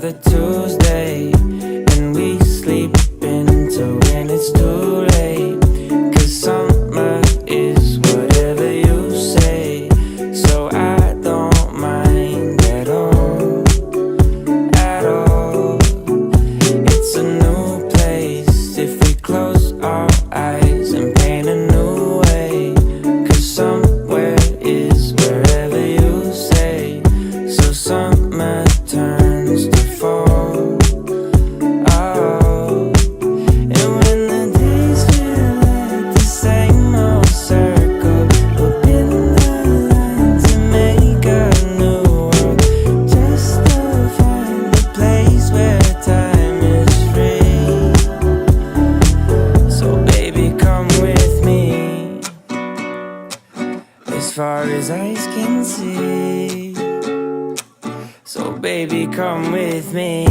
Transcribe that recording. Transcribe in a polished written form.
a Tuesday, and we sleep into when it's too late. 'Cause summer is whatever you say, so I don't mind at all, at all. It's a new place if we close our eyes and paint a new way. 'Cause somewhere is wherever you say, so summer turns to fall. Oh, and when the days feel like the same old circle, we'll bend the lines and make a new world, just to find a place where time is free. So baby, come with me as far as eyes can see. So baby, come with me.